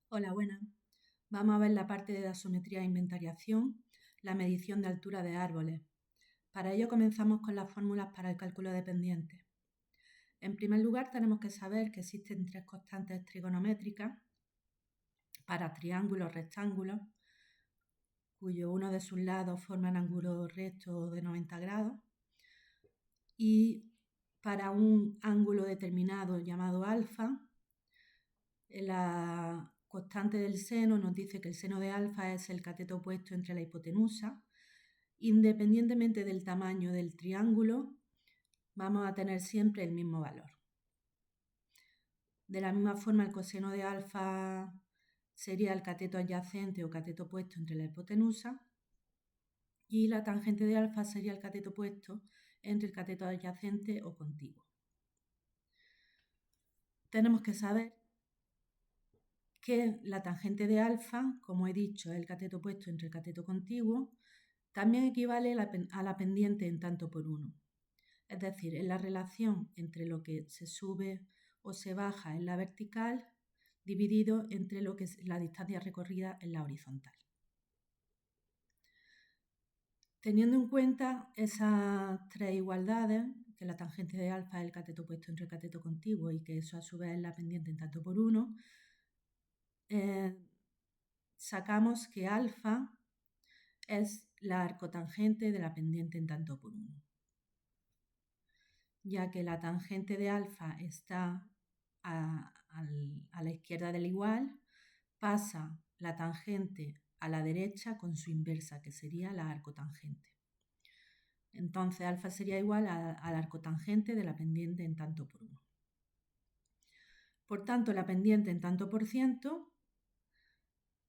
Hola, buenas. Vamos a ver la parte de gasometría e inventariación, la medición de altura de árboles. Para ello comenzamos con las fórmulas para el cálculo de pendientes. En primer lugar, tenemos que saber que existen tres constantes trigonométricas para triángulos rectángulos, cuyo uno de sus lados forman ángulo recto de 90 grados, y para un ángulo determinado llamado alfa, la constante del seno nos dice que el seno de alfa es el cateto opuesto entre la hipotenusa. Independientemente del tamaño del triángulo, vamos a tener siempre el mismo valor. De la misma forma, el coseno de alfa sería el cateto adyacente o cateto opuesto entre la hipotenusa, y la tangente de alfa sería el cateto opuesto entre el cateto adyacente o contiguo. Tenemos que saber que la tangente de alfa, como he dicho, es el cateto opuesto entre el cateto contiguo, también equivale a la pendiente en tanto por uno. Es decir, es la relación entre lo que se sube o se baja en la vertical dividido entre lo que es la distancia recorrida en la horizontal. Teniendo en cuenta esas tres igualdades, que la tangente de alfa es el cateto opuesto entre el cateto contiguo y que eso a su vez es la pendiente en tanto por uno, sacamos que alfa es la arcotangente de la pendiente en tanto por uno, ya que la tangente de alfa está a la izquierda del igual, pasa la tangente a la derecha con su inversa, que sería la arcotangente. Entonces alfa sería igual a la arcotangente de la pendiente en tanto por uno. Por tanto, la pendiente en tanto por ciento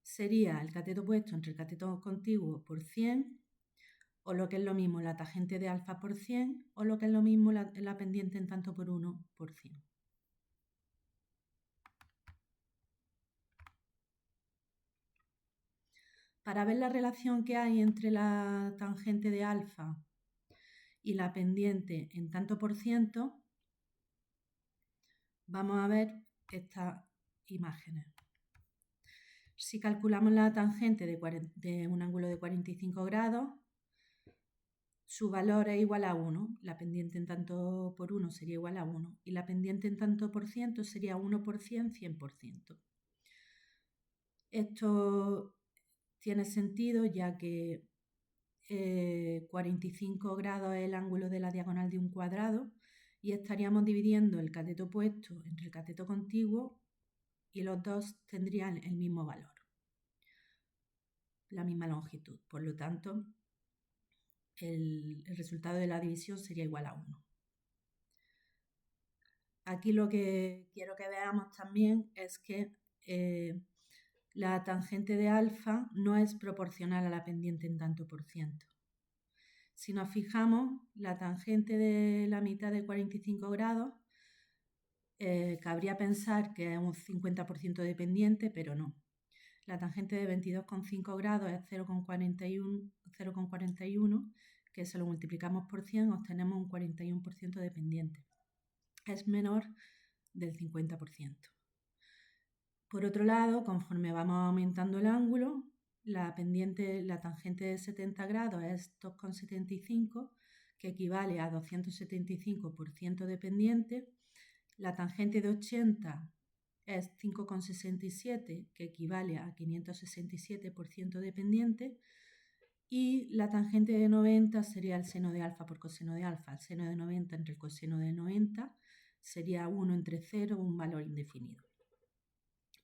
sería el cateto opuesto entre el cateto contiguo por 100, o lo que es lo mismo la tangente de alfa por 100, o lo que es lo mismo la pendiente en tanto por 1 por 100. Para ver la relación que hay entre la tangente de alfa y la pendiente en tanto por ciento, vamos a ver estas imágenes. Si calculamos la tangente de un ángulo de 45 grados, su valor es igual a 1. La pendiente en tanto por 1 sería igual a 1. Y la pendiente en tanto por ciento sería 1 por 100, 100%. Esto tiene sentido ya que 45 grados es el ángulo de la diagonal de un cuadrado, y estaríamos dividiendo el cateto opuesto entre el cateto contiguo y los dos tendrían el mismo valor, la misma longitud. Por lo tanto, el resultado de la división sería igual a 1. Aquí lo que quiero que veamos también es que la tangente de alfa no es proporcional a la pendiente en tanto por ciento. Si nos fijamos, la tangente de la mitad de 45 grados, cabría pensar que es un 50% de pendiente, pero no. La tangente de 22,5 grados es 0,41, que si lo multiplicamos por 100 obtenemos un 41% de pendiente. Es menor del 50%. Por otro lado, conforme vamos aumentando el ángulo, la tangente de 70 grados es 2,75, que equivale a 275% de pendiente. La tangente de 80 es 5,67, que equivale a 567% de pendiente. Y la tangente de 90 sería el seno de alfa por coseno de alfa. El seno de 90 entre el coseno de 90 sería 1 entre 0, un valor indefinido.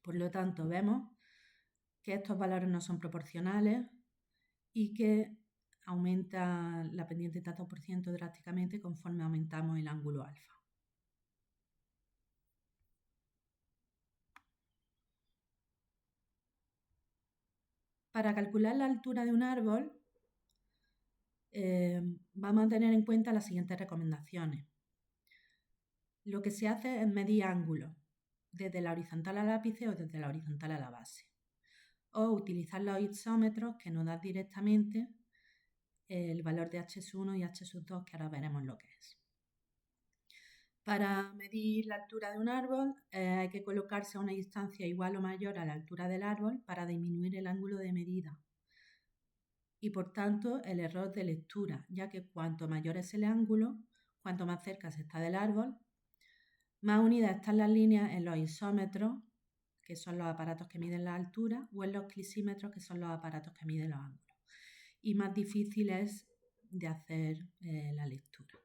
Por lo tanto, vemos que estos valores no son proporcionales y que aumenta la pendiente tanto por ciento drásticamente conforme aumentamos el ángulo alfa. Para calcular la altura de un árbol, vamos a tener en cuenta las siguientes recomendaciones. Lo que se hace es medir ángulos, desde la horizontal al ápice o desde la horizontal a la base. O utilizar los isómetros que nos dan directamente el valor de h1 y h2, que ahora veremos lo que es. Para medir la altura de un árbol hay que colocarse a una distancia igual o mayor a la altura del árbol para disminuir el ángulo de medida y por tanto el error de lectura, ya que cuanto mayor es el ángulo, cuanto más cerca se está del árbol, más unidas están las líneas en los isómetros, que son los aparatos que miden la altura, o en los clisímetros, que son los aparatos que miden los ángulos. Y más difícil es de hacer la lectura.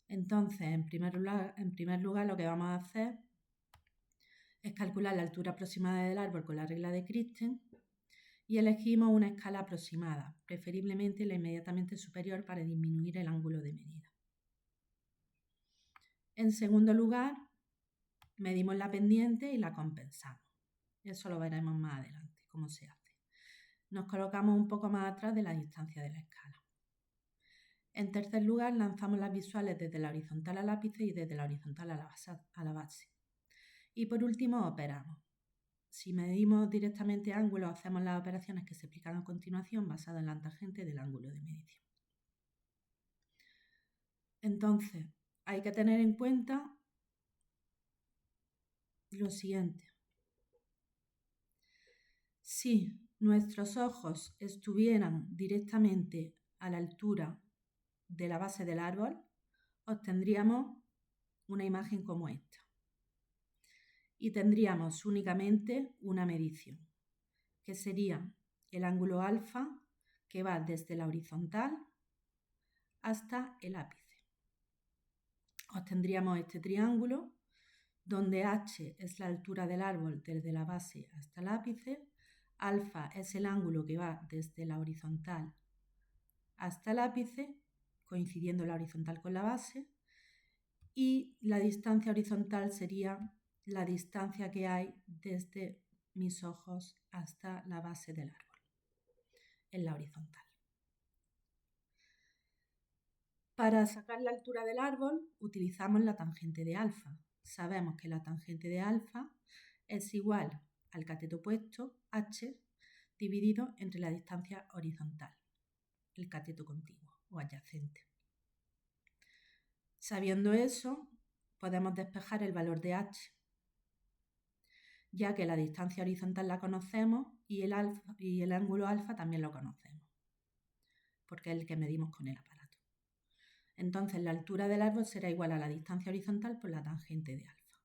Entonces, en primer lugar, lo que vamos a hacer es calcular la altura aproximada del árbol con la regla de Christen y elegimos una escala aproximada, preferiblemente la inmediatamente superior para disminuir el ángulo de medida. En segundo lugar, medimos la pendiente y la compensamos. Eso lo veremos más adelante, cómo se hace. Nos colocamos un poco más atrás de la distancia de la escala. En tercer lugar, lanzamos las visuales desde la horizontal al ápice y desde la horizontal a la base. Y por último, operamos. Si medimos directamente ángulos, hacemos las operaciones que se explican a continuación basadas en la tangente del ángulo de medición. Entonces, hay que tener en cuenta lo siguiente. Si nuestros ojos estuvieran directamente a la altura de la base del árbol, obtendríamos una imagen como esta. Y tendríamos únicamente una medición, que sería el ángulo alfa, que va desde la horizontal hasta el ápice. Obtendríamos este triángulo, donde h es la altura del árbol desde la base hasta el ápice, alfa es el ángulo que va desde la horizontal hasta el ápice, coincidiendo la horizontal con la base, y la distancia horizontal sería la distancia que hay desde mis ojos hasta la base del árbol, en la horizontal. Para sacar la altura del árbol utilizamos la tangente de alfa. Sabemos que la tangente de alfa es igual al cateto opuesto, h, dividido entre la distancia horizontal, el cateto contiguo o adyacente. Sabiendo eso, podemos despejar el valor de h, ya que la distancia horizontal la conocemos y el ángulo alfa también lo conocemos, porque es el que medimos con el aparato. Entonces la altura del árbol será igual a la distancia horizontal por la tangente de alfa.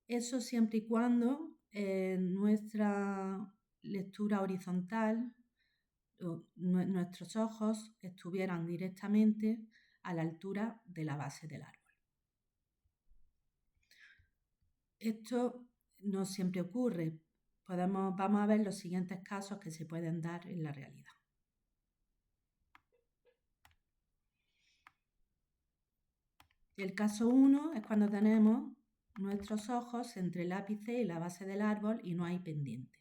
Eso siempre y cuando nuestra lectura horizontal, nuestros ojos estuvieran directamente a la altura de la base del árbol. Esto no siempre ocurre. Vamos a ver los siguientes casos que se pueden dar en la realidad. El caso 1 es cuando tenemos nuestros ojos entre el ápice y la base del árbol y no hay pendiente.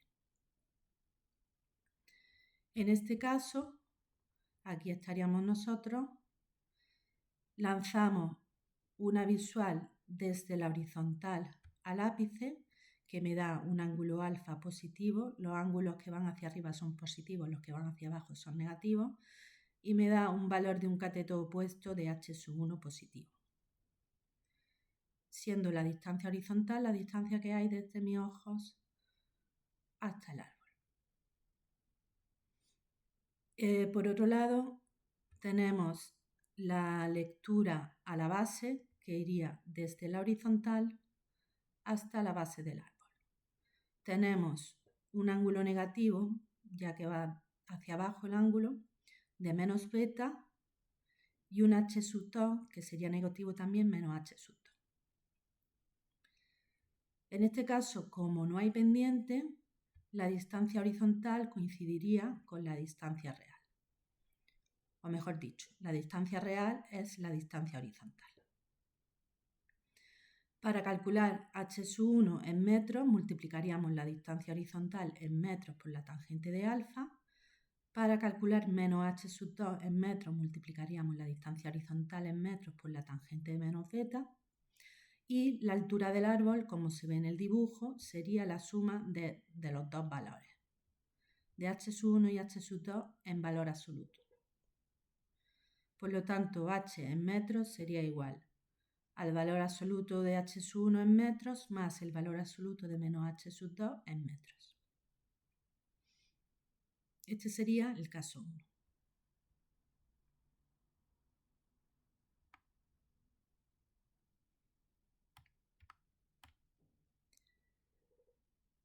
En este caso, aquí estaríamos nosotros, lanzamos una visual desde la horizontal al ápice que me da un ángulo alfa positivo, los ángulos que van hacia arriba son positivos, los que van hacia abajo son negativos, y me da un valor de un cateto opuesto de h1 positivo, siendo la distancia horizontal la distancia que hay desde mis ojos hasta el árbol. Por otro lado, tenemos la lectura a la base, que iría desde la horizontal hasta la base del árbol. Tenemos un ángulo negativo, ya que va hacia abajo el ángulo, de menos beta, y un h sub 2, que sería negativo también, menos h sub 2. En este caso, como no hay pendiente, la distancia horizontal coincidiría con la distancia real. O mejor dicho, la distancia real es la distancia horizontal. Para calcular h1 en metros, multiplicaríamos la distancia horizontal en metros por la tangente de alfa. Para calcular menos h sub 2 en metros, multiplicaríamos la distancia horizontal en metros por la tangente de menos beta. Y la altura del árbol, como se ve en el dibujo, sería la suma de los dos valores, de h sub 1 y h sub 2 en valor absoluto. Por lo tanto, h en metros sería igual al valor absoluto de h sub 1 en metros más el valor absoluto de menos h sub 2 en metros. Este sería el caso 1.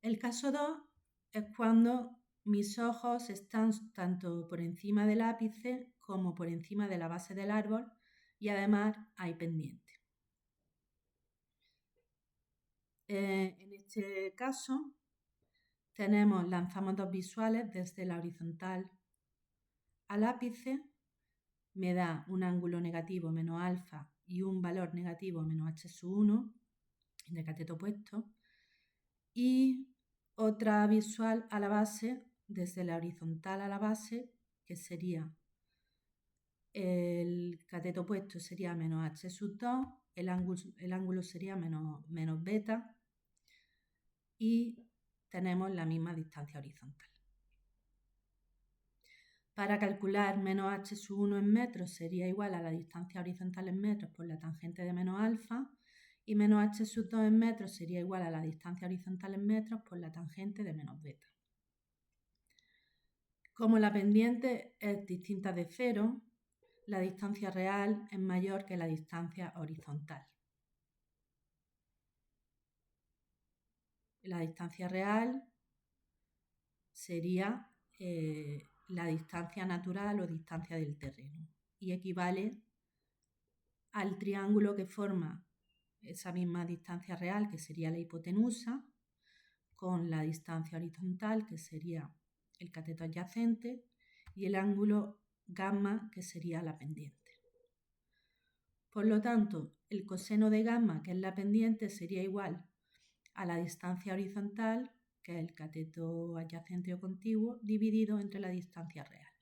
El caso 2 es cuando mis ojos están tanto por encima del ápice como por encima de la base del árbol y además hay pendiente. En este caso lanzamos dos visuales desde la horizontal al ápice, me da un ángulo negativo menos alfa y un valor negativo menos h sub 1 de cateto opuesto, y otra visual a la base desde la horizontal a la base, que sería el cateto opuesto sería menos h sub 2, el ángulo sería menos beta y tenemos la misma distancia horizontal. Para calcular menos h sub 1 en metros sería igual a la distancia horizontal en metros por la tangente de menos alfa, y menos h sub 2 en metros sería igual a la distancia horizontal en metros por la tangente de menos beta. Como la pendiente es distinta de cero, la distancia real es mayor que la distancia horizontal. La distancia real sería la distancia natural o distancia del terreno y equivale al triángulo que forma esa misma distancia real, que sería la hipotenusa, con la distancia horizontal, que sería el cateto adyacente, y el ángulo gamma, que sería la pendiente. Por lo tanto, el coseno de gamma, que es la pendiente, sería igual a la distancia horizontal, que es el cateto adyacente o contiguo, dividido entre la distancia real.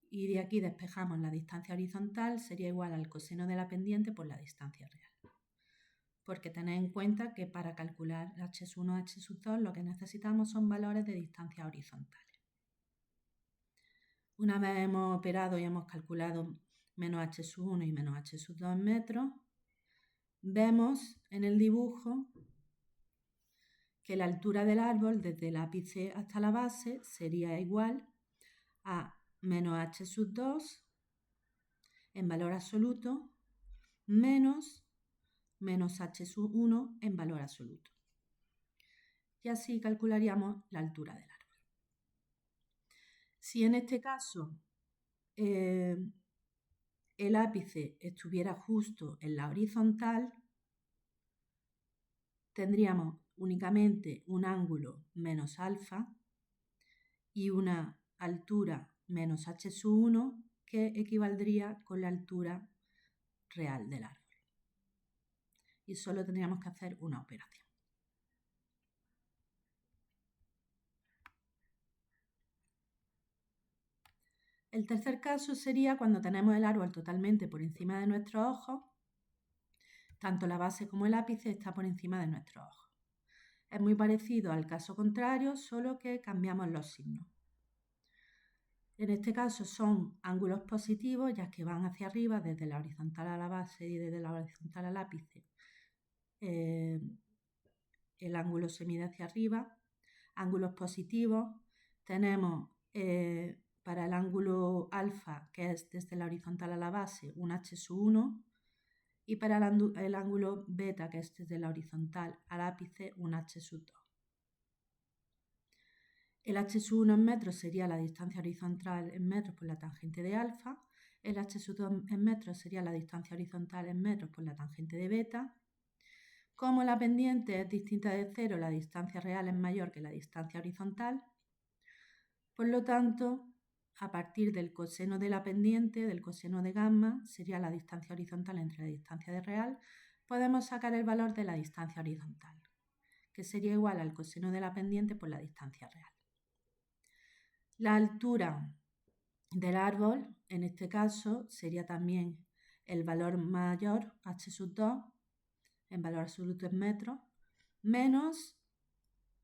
Y de aquí despejamos la distancia horizontal, sería igual al coseno de la pendiente por la distancia real. Porque tened en cuenta que para calcular h1, h2 lo que necesitamos son valores de distancia horizontales. Una vez hemos operado y hemos calculado menos h1 y menos h2 en metros, vemos en el dibujo que la altura del árbol desde el ápice hasta la base sería igual a menos h2 en valor absoluto menos h1 en valor absoluto. Y así calcularíamos la altura del árbol. Si en este caso el ápice estuviera justo en la horizontal, tendríamos únicamente un ángulo menos alfa y una altura menos h sub 1 que equivaldría con la altura real del árbol. Y solo tendríamos que hacer una operación. El tercer caso sería cuando tenemos el árbol totalmente por encima de nuestros ojos, tanto la base como el ápice está por encima de nuestros ojos. Es muy parecido al caso contrario, solo que cambiamos los signos. En este caso son ángulos positivos, ya que van hacia arriba desde la horizontal a la base y desde la horizontal al ápice. El ángulo se mide hacia arriba. Ángulos positivos tenemos para el ángulo alfa, que es desde la horizontal a la base, un h sub 1, y para el ángulo beta, que es desde la horizontal al ápice, un h sub 2. El h sub 1 en metros sería la distancia horizontal en metros por la tangente de alfa, el h sub 2 en metros sería la distancia horizontal en metros por la tangente de beta. Como la pendiente es distinta de cero, la distancia real es mayor que la distancia horizontal. Por lo tanto, a partir del coseno de la pendiente, del coseno de gamma, sería la distancia horizontal entre la distancia de real, podemos sacar el valor de la distancia horizontal, que sería igual al coseno de la pendiente por la distancia real. La altura del árbol, en este caso, sería también el valor mayor, h sub 2, en valor absoluto en metros, menos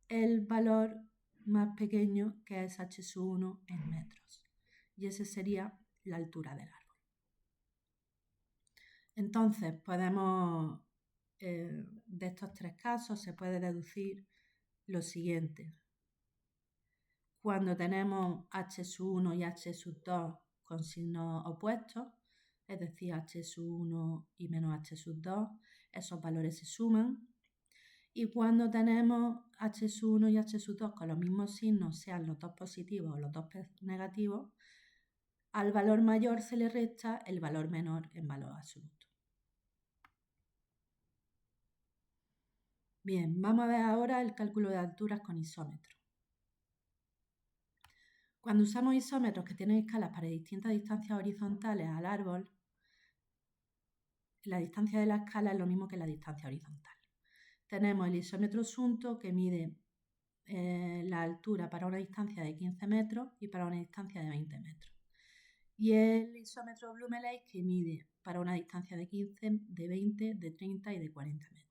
el valor más pequeño, que es h sub 1 en metros. Y ese sería la altura del árbol. Entonces, de estos tres casos se puede deducir lo siguiente. Cuando tenemos h1 y h2 con signos opuestos, es decir, h1 y menos h2, esos valores se suman. Y cuando tenemos h1 y h2 con los mismos signos, sean los dos positivos o los dos negativos, al valor mayor se le resta el valor menor en valor absoluto. Bien, vamos a ver ahora el cálculo de alturas con isómetros. Cuando usamos isómetros que tienen escalas para distintas distancias horizontales al árbol, la distancia de la escala es lo mismo que la distancia horizontal. Tenemos el isómetro Sunto que mide la altura para una distancia de 15 metros y para una distancia de 20 metros. Y el isómetro Blumeleis que mide para una distancia de 15, de 20, de 30 y de 40 metros.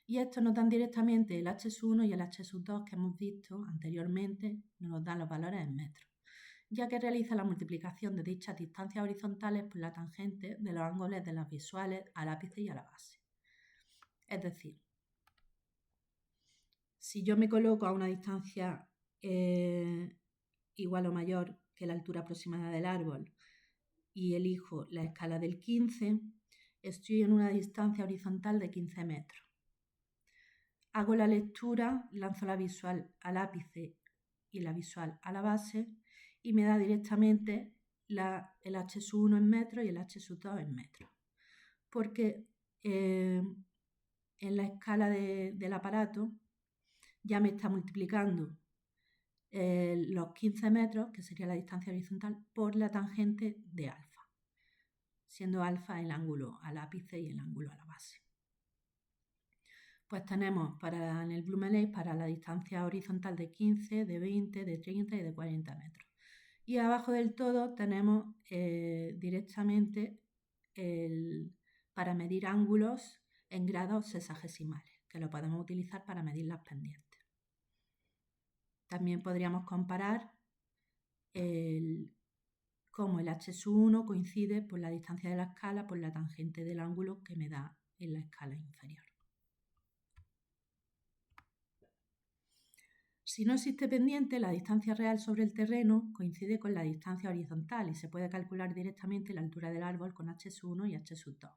Y estos nos dan directamente el H1 y el H2 que hemos visto anteriormente, nos dan los valores en metros, ya que realiza la multiplicación de dichas distancias horizontales por la tangente de los ángulos de las visuales al ápice y a la base. Es decir, si yo me coloco a una distancia igual o mayor que la altura aproximada del árbol y elijo la escala del 15, estoy en una distancia horizontal de 15 metros. Hago la lectura, lanzo la visual al ápice y la visual a la base y me da directamente el H1 en metros y el H2 en metros. Porque en la escala del aparato ya me está multiplicando los 15 metros, que sería la distancia horizontal, por la tangente de alfa, siendo alfa el ángulo al ápice y el ángulo a la base. Pues tenemos en el Blumeleis para la distancia horizontal de 15, de 20, de 30 y de 40 metros. Y abajo del todo tenemos directamente para medir ángulos en grados sexagesimales, que lo podemos utilizar para medir las pendientes. También podríamos comparar cómo el H1 coincide por la distancia de la escala por la tangente del ángulo que me da en la escala inferior. Si no existe pendiente, la distancia real sobre el terreno coincide con la distancia horizontal y se puede calcular directamente la altura del árbol con H1 y H2.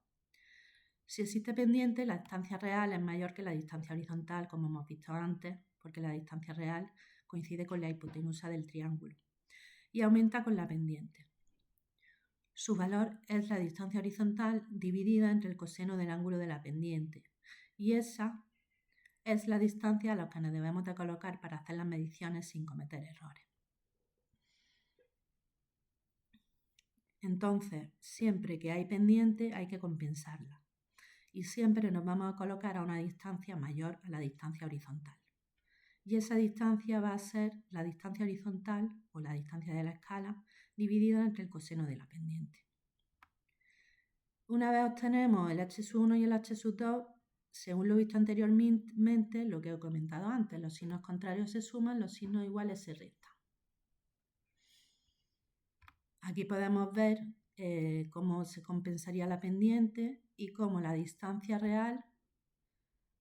Si existe pendiente, la distancia real es mayor que la distancia horizontal, como hemos visto antes, porque la distancia real coincide con la hipotenusa del triángulo y aumenta con la pendiente. Su valor es la distancia horizontal dividida entre el coseno del ángulo de la pendiente y esa es la distancia a la que nos debemos de colocar para hacer las mediciones sin cometer errores. Entonces, siempre que hay pendiente hay que compensarla y siempre nos vamos a colocar a una distancia mayor a la distancia horizontal. Y esa distancia va a ser la distancia horizontal o la distancia de la escala dividida entre el coseno de la pendiente. Una vez obtenemos el H1 y el H2, según lo visto anteriormente, lo que he comentado antes, los signos contrarios se suman, los signos iguales se restan. Aquí podemos ver cómo se compensaría la pendiente y cómo la distancia real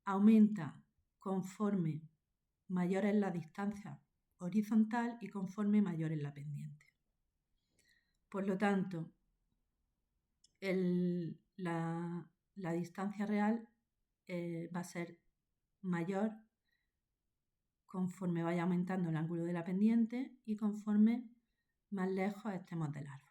aumenta conforme mayor es la distancia horizontal y conforme mayor es la pendiente. Por lo tanto, la distancia real va a ser mayor conforme vaya aumentando el ángulo de la pendiente y conforme más lejos estemos del árbol.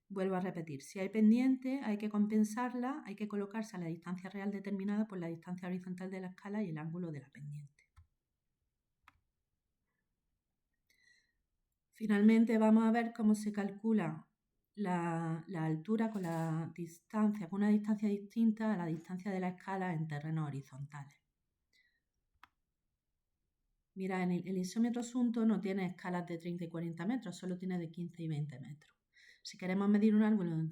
Vuelvo a repetir, si hay pendiente hay que compensarla, hay que colocarse a la distancia real determinada por la distancia horizontal de la escala y el ángulo de la pendiente. Finalmente vamos a ver cómo se calcula la altura con una distancia distinta a la distancia de la escala en terrenos horizontales. Mira, el isómetro Sunto no tiene escalas de 30 y 40 metros, solo tiene de 15 y 20 metros. Si queremos medir un árbol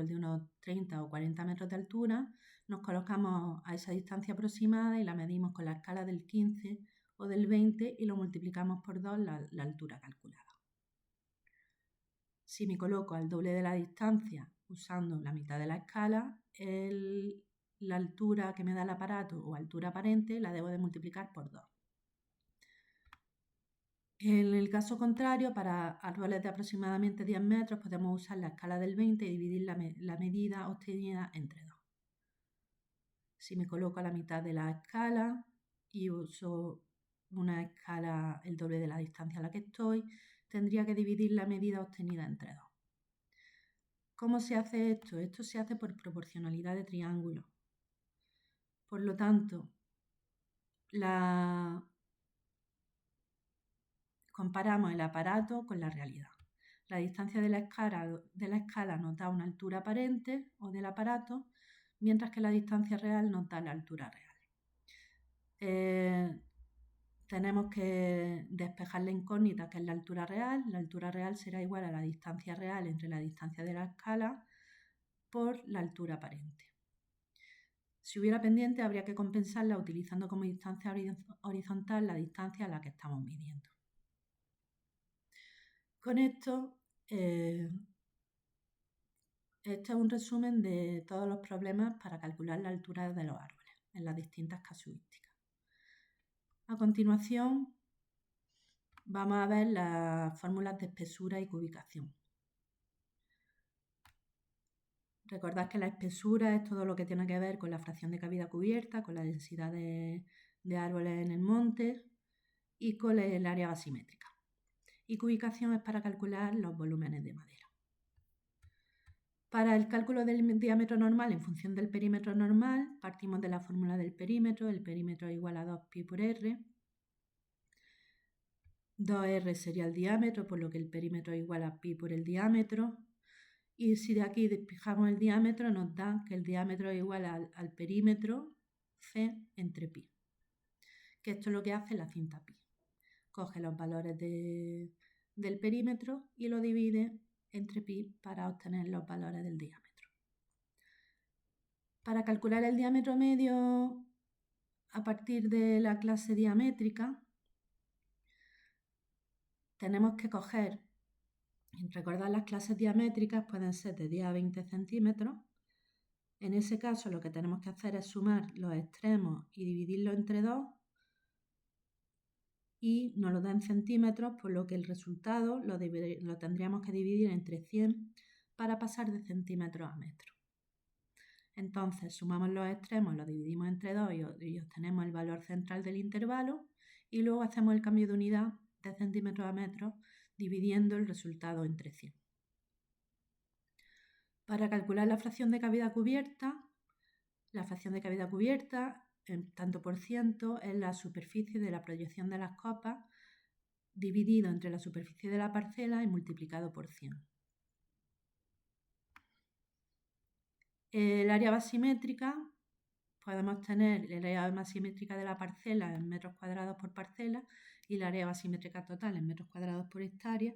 de unos 30 o 40 metros de altura, nos colocamos a esa distancia aproximada y la medimos con la escala del 15 o del 20 y lo multiplicamos por 2 la altura calculada. Si me coloco al doble de la distancia usando la mitad de la escala, la altura que me da el aparato o altura aparente la debo de multiplicar por 2. En el caso contrario, para árboles de aproximadamente 10 metros podemos usar la escala del 20 y dividir la medida obtenida entre 2. Si me coloco a la mitad de la escala y uso una escala el doble de la distancia a la que estoy, tendría que dividir la medida obtenida entre 2. ¿Cómo se hace esto? Esto se hace por proporcionalidad de triángulo. Por lo tanto, comparamos el aparato con la realidad. La distancia de la escala nos da una altura aparente o del aparato, mientras que la distancia real nos da la altura real. Tenemos que despejar la incógnita que es la altura real. La altura real será igual a la distancia real entre la distancia de la escala por la altura aparente. Si hubiera pendiente, habría que compensarla utilizando como distancia horizontal la distancia a la que estamos midiendo. Con esto, este es un resumen de todos los problemas para calcular la altura de los árboles en las distintas casuísticas. A continuación, vamos a ver las fórmulas de espesura y cubicación. Recordad que la espesura es todo lo que tiene que ver con la fracción de cavidad cubierta, con la densidad de árboles en el monte y con el área basimétrica. Y cubicación es para calcular los volúmenes de madera. Para el cálculo del diámetro normal en función del perímetro normal, partimos de la fórmula del perímetro. El perímetro es igual a 2pi por r. 2r sería el diámetro, por lo que el perímetro es igual a pi por el diámetro. Y si de aquí despejamos el diámetro, nos da que el diámetro es igual al perímetro c entre pi. Que esto es lo que hace la cinta pi. Coge los valores del perímetro y lo divide entre pi para obtener los valores del diámetro. Para calcular el diámetro medio a partir de la clase diamétrica, tenemos que coger, recordad, las clases diamétricas pueden ser de 10 a 20 centímetros. En ese caso lo que tenemos que hacer es sumar los extremos y dividirlo entre 2 y nos lo da en centímetros, por lo que el resultado lo tendríamos que dividir entre 100 para pasar de centímetros a metros. Entonces sumamos los extremos, los dividimos entre 2 y obtenemos el valor central del intervalo y luego hacemos el cambio de unidad de centímetros a metros dividiendo el resultado entre 100. Para calcular la fracción de cavidad cubierta, en tanto por ciento es la superficie de la proyección de las copas dividido entre la superficie de la parcela y multiplicado por 100. El área basimétrica, podemos tener el área basimétrica de la parcela en metros cuadrados por parcela y el área basimétrica total en metros cuadrados por hectárea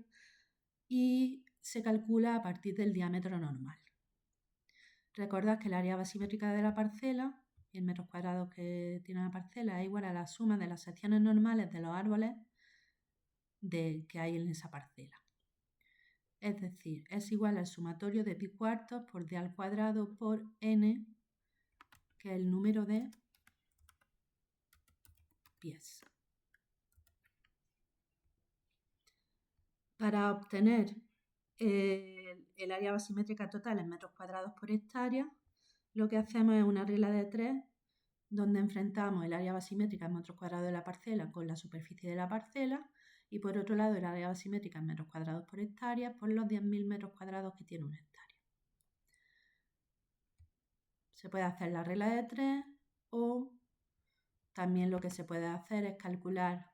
y se calcula a partir del diámetro normal. Recordad que el área basimétrica de la parcela y el metros cuadrados que tiene la parcela es igual a la suma de las secciones normales de los árboles que hay en esa parcela. Es decir, es igual al sumatorio de pi cuartos por d al cuadrado por n, que es el número de pies. Para obtener el área basimétrica total en metros cuadrados por hectárea, lo que hacemos es una regla de 3, donde enfrentamos el área basimétrica en metros cuadrados de la parcela con la superficie de la parcela y por otro lado el área basimétrica en metros cuadrados por hectárea por los 10.000 metros cuadrados que tiene una hectárea. Se puede hacer la regla de 3 o también lo que se puede hacer es calcular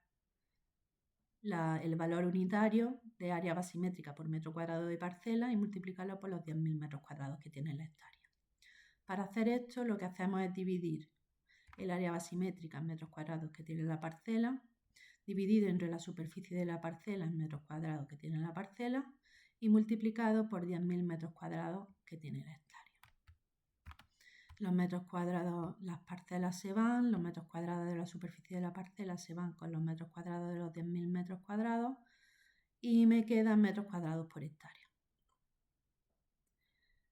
el valor unitario de área basimétrica por metro cuadrado de parcela y multiplicarlo por los 10.000 metros cuadrados que tiene la hectárea. Para hacer esto lo que hacemos es dividir el área basimétrica en metros cuadrados que tiene la parcela, dividido entre la superficie de la parcela en metros cuadrados que tiene la parcela y multiplicado por 10.000 metros cuadrados que tiene la hectárea. los metros cuadrados, las parcelas se van, los metros cuadrados de la superficie de la parcela se van con los metros cuadrados de los 10.000 metros cuadrados y me quedan metros cuadrados por hectárea.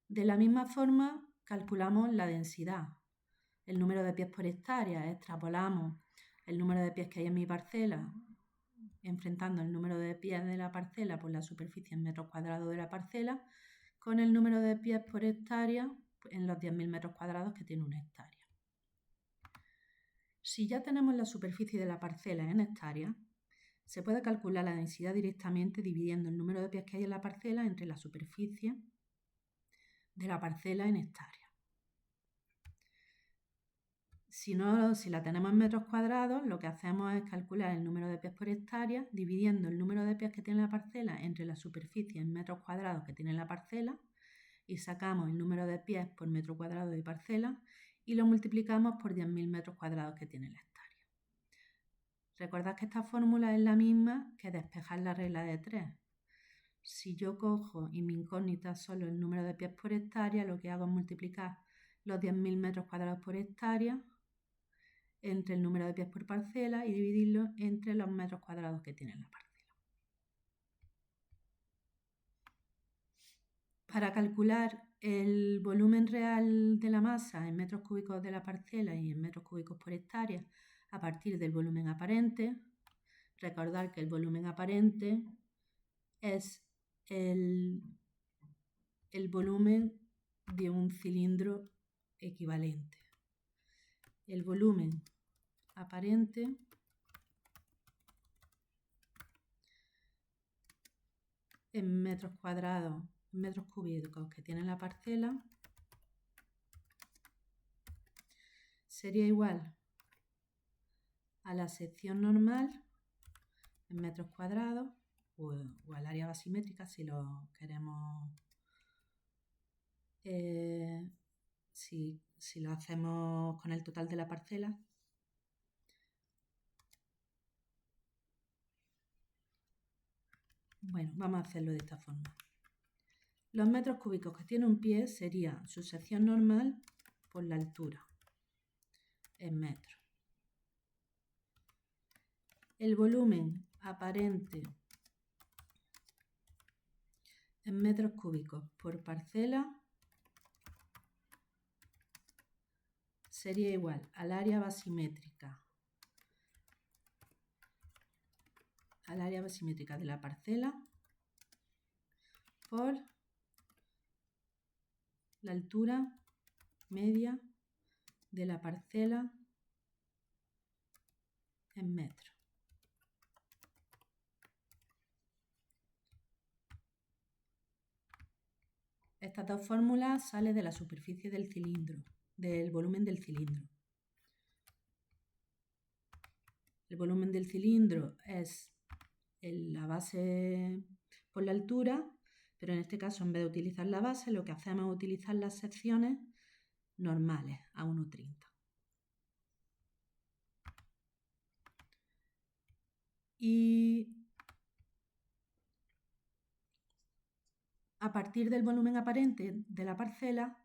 De la misma forma, calculamos la densidad, el número de pies por hectárea, extrapolamos el número de pies que hay en mi parcela, enfrentando el número de pies de la parcela por la superficie en metros cuadrados de la parcela, con el número de pies por hectárea en los 10.000 metros cuadrados que tiene una hectárea. Si ya tenemos la superficie de la parcela en hectáreas, se puede calcular la densidad directamente dividiendo el número de pies que hay en la parcela entre la superficie de la parcela en hectáreas. Si la tenemos en metros cuadrados, lo que hacemos es calcular el número de pies por hectárea dividiendo el número de pies que tiene la parcela entre la superficie en metros cuadrados que tiene la parcela y sacamos el número de pies por metro cuadrado de parcela y lo multiplicamos por 10.000 metros cuadrados que tiene la hectárea. Recordad que esta fórmula es la misma que despejar la regla de 3. Si yo cojo y mi incógnita es solo el número de pies por hectárea, lo que hago es multiplicar los 10.000 metros cuadrados por hectárea entre el número de pies por parcela y dividirlo entre los metros cuadrados que tiene la parcela. Para calcular el volumen real de la masa en metros cúbicos de la parcela y en metros cúbicos por hectárea a partir del volumen aparente, recordar que el volumen aparente es el volumen de un cilindro equivalente. El volumen aparente en metros cuadrados, metros cúbicos que tiene la parcela sería igual a la sección normal en metros cuadrados o al área basimétrica si lo queremos, si lo hacemos con el total de la parcela. Bueno, vamos a hacerlo de esta forma. Los metros cúbicos que tiene un pie sería su sección normal por la altura en metros. El volumen aparente en metros cúbicos por parcela sería igual al área basimétrica de la parcela por la altura media de la parcela en metros. Estas dos fórmulas salen de la superficie del cilindro, del volumen del cilindro. El volumen del cilindro es la base por la altura, pero en este caso en vez de utilizar la base lo que hacemos es utilizar las secciones normales a 1,30. Y a partir del volumen aparente de la parcela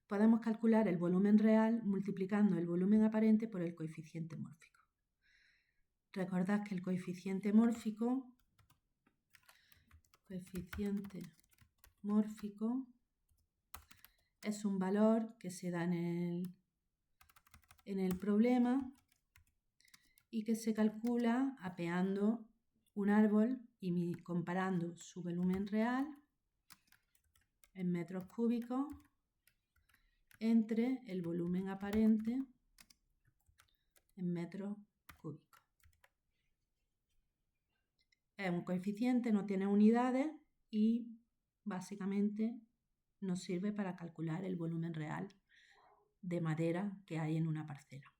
podemos calcular el volumen real multiplicando el volumen aparente por el coeficiente mórfico. Recordad que el coeficiente mórfico es un valor que se da en el problema y que se calcula apeando un árbol y comparando su volumen real en metros cúbicos entre el volumen aparente en metros cúbicos. Es un coeficiente, no tiene unidades y básicamente nos sirve para calcular el volumen real de madera que hay en una parcela.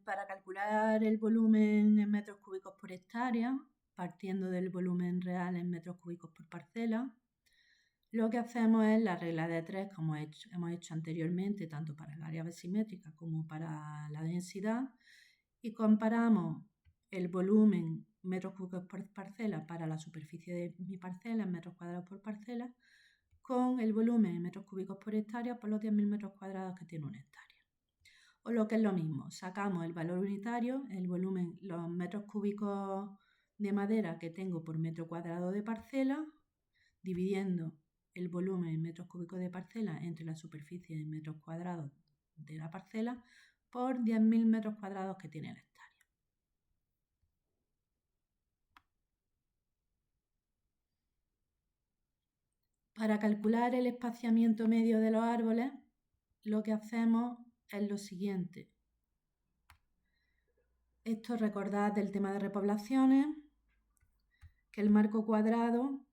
Para calcular el volumen en metros cúbicos por hectárea, partiendo del volumen real en metros cúbicos por parcela, lo que hacemos es la regla de 3, como hemos hecho anteriormente, tanto para el área basimétrica como para la densidad, y comparamos el volumen metros cúbicos por parcela para la superficie de mi parcela en metros cuadrados por parcela, con el volumen en metros cúbicos por hectárea por los 10.000 metros cuadrados que tiene una hectárea. O lo que es lo mismo, sacamos el valor unitario, el volumen, los metros cúbicos de madera que tengo por metro cuadrado de parcela, dividiendo el volumen en metros cúbicos de parcela entre la superficie en metros cuadrados de la parcela por 10.000 metros cuadrados que tiene la hectárea. Para calcular el espaciamiento medio de los árboles, lo que hacemos es lo siguiente. Esto recordad del tema de repoblaciones, que el marco cuadrado,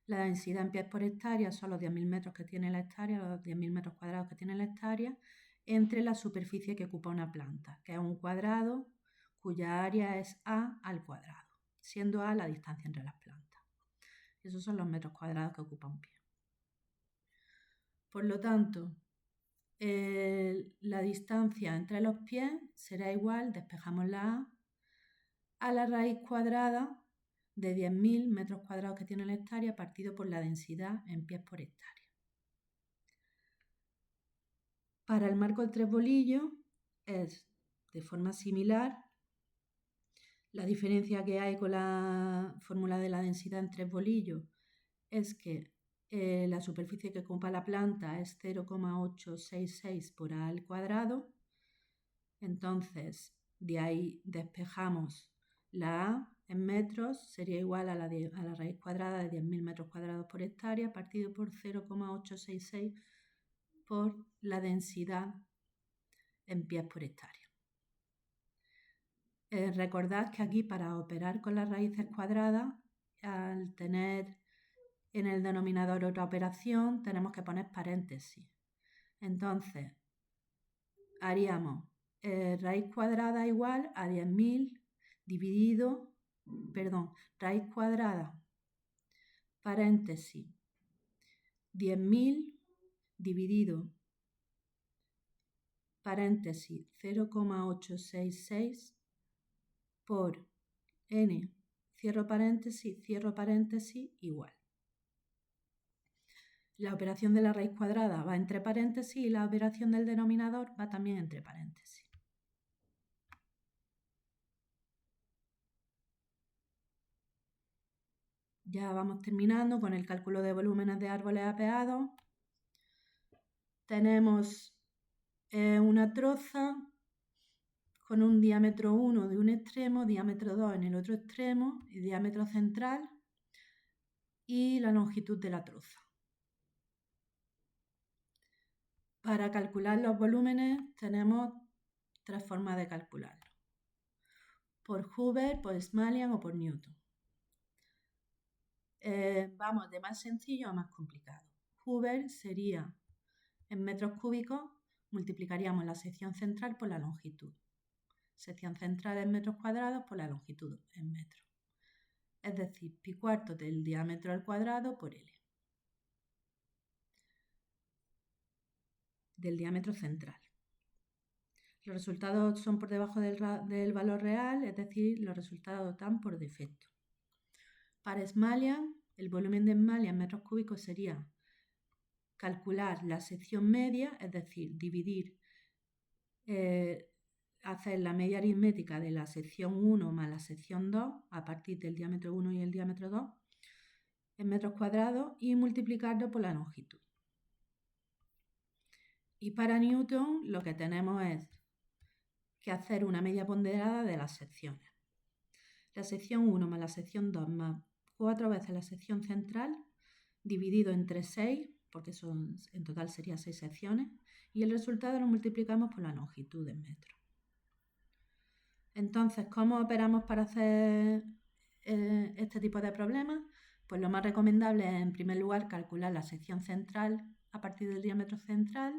la densidad en pies por hectárea son los 10.000 metros que tiene la hectárea, los 10.000 metros cuadrados que tiene la hectárea, entre la superficie que ocupa una planta, que es un cuadrado cuya área es A al cuadrado, siendo A la distancia entre las plantas. Esos son los metros cuadrados que ocupa un pie. Por lo tanto, la distancia entre los pies será igual, despejamos la A la raíz cuadrada de 10.000 metros cuadrados que tiene la hectárea partido por la densidad en pies por hectárea. Para el marco de tres bolillos es de forma similar. La diferencia que hay con la fórmula de la densidad en tres bolillos es que la superficie que ocupa la planta es 0,866 por A al cuadrado. Entonces, de ahí despejamos la A en metros, sería igual a la raíz cuadrada de 10.000 metros cuadrados por hectárea, partido por 0,866 por la densidad en pies por hectárea. Recordad que aquí para operar con las raíces cuadradas, al tener en el denominador otra operación, tenemos que poner paréntesis. Entonces, haríamos raíz cuadrada igual a 10.000 dividido, raíz cuadrada, paréntesis, 10.000 dividido, paréntesis, 0,866 por n, cierro paréntesis, igual. La operación de la raíz cuadrada va entre paréntesis y la operación del denominador va también entre paréntesis. Ya vamos terminando con el cálculo de volúmenes de árboles apeados. Tenemos una troza con un diámetro 1 de un extremo, diámetro 2 en el otro extremo, y diámetro central y la longitud de la troza. Para calcular los volúmenes tenemos tres formas de calcularlo: por Hoover, por Smalian o por Newton. Vamos de más sencillo a más complicado. Hoover sería en metros cúbicos, multiplicaríamos la sección central por la longitud. Sección central en metros cuadrados por la longitud en metros. Es decir, pi cuarto del diámetro al cuadrado por L. Del diámetro central. Los resultados son por debajo del valor real, es decir, los resultados dan por defecto. Para Smalian, el volumen de Smalian en metros cúbicos sería calcular la sección media, es decir, dividir, hacer la media aritmética de la sección 1 más la sección 2 a partir del diámetro 1 y el diámetro 2 en metros cuadrados y multiplicarlo por la longitud. Y para Newton lo que tenemos es que hacer una media ponderada de las secciones. La sección 1 más la sección 2 más 4 veces la sección central dividido entre 6, porque en total serían 6 secciones, y el resultado lo multiplicamos por la longitud en metros. Entonces, ¿cómo operamos para hacer este tipo de problemas? Pues lo más recomendable es, en primer lugar, calcular la sección central a partir del diámetro central,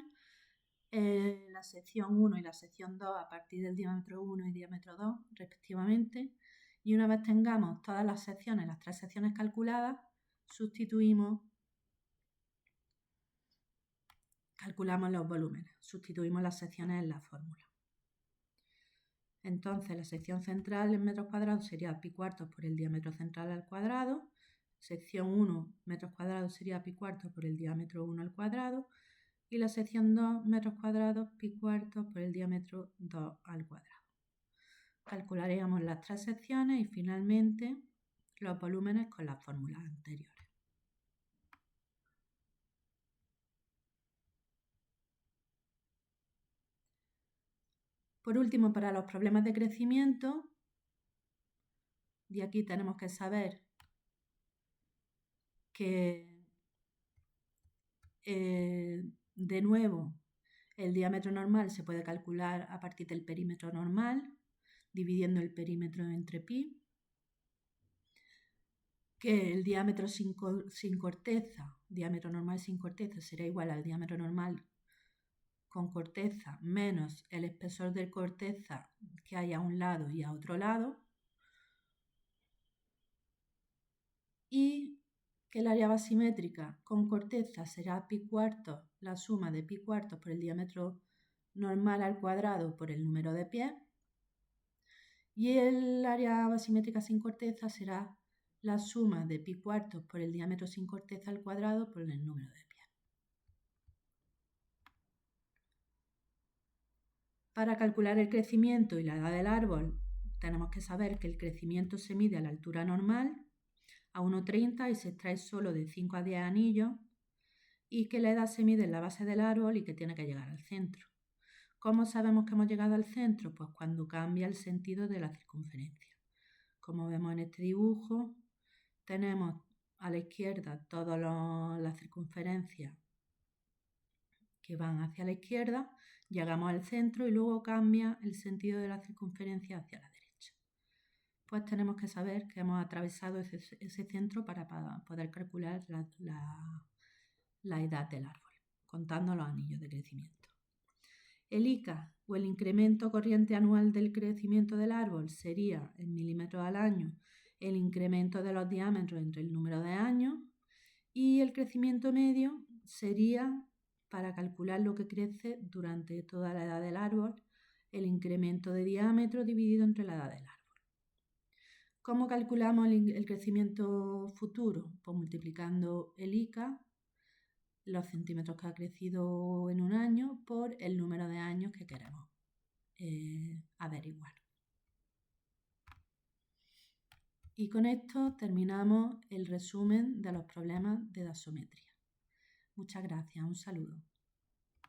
la sección 1 y la sección 2 a partir del diámetro 1 y diámetro 2, respectivamente. Y una vez tengamos todas las secciones, las tres secciones calculadas, calculamos los volúmenes, sustituimos las secciones en la fórmula. Entonces la sección central en metros cuadrados sería pi cuartos por el diámetro central al cuadrado. Sección 1 metros cuadrados sería pi cuartos por el diámetro 1 al cuadrado. Y la sección 2 metros cuadrados pi cuartos por el diámetro 2 al cuadrado. Calcularíamos las tres secciones y finalmente los volúmenes con las fórmulas anteriores. Por último, para los problemas de crecimiento, de aquí tenemos que saber que, de nuevo, el diámetro normal se puede calcular a partir del perímetro normal, dividiendo el perímetro entre pi, que el diámetro sin corteza, diámetro normal sin corteza, será igual al diámetro normal con corteza menos el espesor de corteza que hay a un lado y a otro lado, y que el área basimétrica con corteza será pi cuartos, la suma de pi cuartos por el diámetro normal al cuadrado por el número de pies, y el área basimétrica sin corteza será la suma de pi cuartos por el diámetro sin corteza al cuadrado por el número de pies. Para calcular el crecimiento y la edad del árbol, tenemos que saber que el crecimiento se mide a la altura normal, a 1,30, y se extrae solo de 5 a 10 anillos, y que la edad se mide en la base del árbol y que tiene que llegar al centro. ¿Cómo sabemos que hemos llegado al centro? Pues cuando cambia el sentido de la circunferencia. Como vemos en este dibujo, tenemos a la izquierda todas las circunferencias que van hacia la izquierda, llegamos al centro y luego cambia el sentido de la circunferencia hacia la derecha. Pues tenemos que saber que hemos atravesado ese centro para poder calcular la edad del árbol, contando los anillos de crecimiento. El ICA, o el incremento corriente anual del crecimiento del árbol, sería en milímetros al año el incremento de los diámetros entre el número de años, y el crecimiento medio sería, para calcular lo que crece durante toda la edad del árbol, el incremento de diámetro dividido entre la edad del árbol. ¿Cómo calculamos el crecimiento futuro? Pues multiplicando el ICA, los centímetros que ha crecido en un año, por el número de años que queremos averiguar. Y con esto terminamos el resumen de los problemas de dasometría. Muchas gracias, un saludo.